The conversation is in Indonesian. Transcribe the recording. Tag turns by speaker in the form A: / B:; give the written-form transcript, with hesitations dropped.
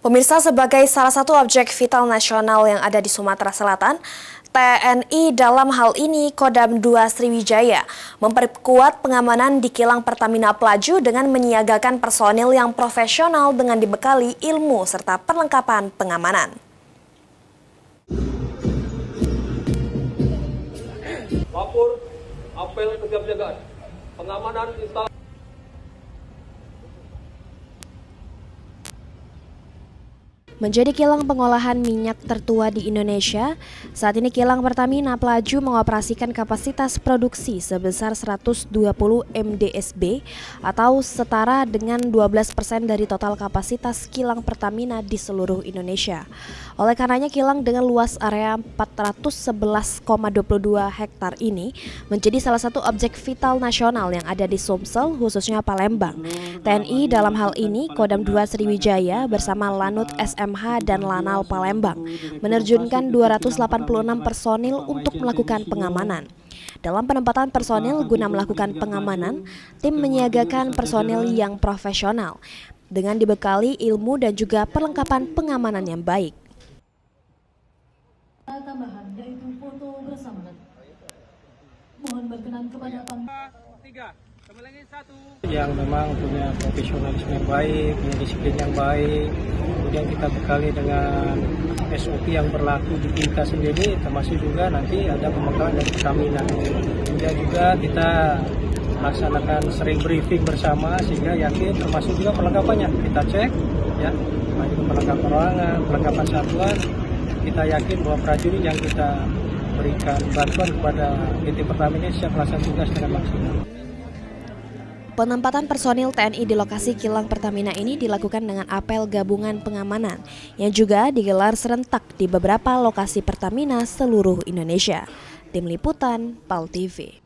A: Pemirsa, sebagai salah satu objek vital nasional yang ada di Sumatera Selatan, TNI dalam hal ini Kodam 2 Sriwijaya memperkuat pengamanan di kilang Pertamina Pelaju dengan menyiagakan personil yang profesional dengan dibekali ilmu serta perlengkapan pengamanan.
B: Lapor apel kesiapsiagaan pengamanan instalasi.
A: Menjadi kilang pengolahan minyak tertua di Indonesia, saat ini kilang Pertamina Pelaju mengoperasikan kapasitas produksi sebesar 120 MDSB atau setara dengan 12% dari total kapasitas kilang Pertamina di seluruh Indonesia. Oleh karenanya kilang dengan luas area 411,22 hektar ini menjadi salah satu objek vital nasional yang ada di Sumsel, khususnya Palembang. TNI dalam hal ini Kodam 2 Sriwijaya bersama Lanut SMH dan Lanal Palembang menerjunkan 286 personil untuk melakukan pengamanan. Dalam penempatan personil guna melakukan pengamanan, tim menyiagakan personil yang profesional dengan dibekali ilmu dan juga perlengkapan pengamanan yang baik.
C: Tambahan yaitu foto bersama. Mohon berkenan kepada
D: yang memang punya profesionalisme yang baik, punya disiplin yang baik, kemudian kita bekali dengan SOP yang berlaku di kita sendiri, termasuk juga nanti ada pembekalan dari Pertamina. Kemudian juga kita laksanakan sering briefing bersama sehingga yakin, termasuk juga perlengkapannya kita cek, ya, baik itu perlengkapan ruangan, perlengkapan satuan. Kita yakin bahwa prajurit yang kita berikan bantuan kepada PT Pertamina siap melaksanakan tugas dengan maksimal.
A: Penempatan personil TNI di lokasi kilang Pertamina ini dilakukan dengan apel gabungan pengamanan yang juga digelar serentak di beberapa lokasi Pertamina seluruh Indonesia. Tim Liputan, PAL TV.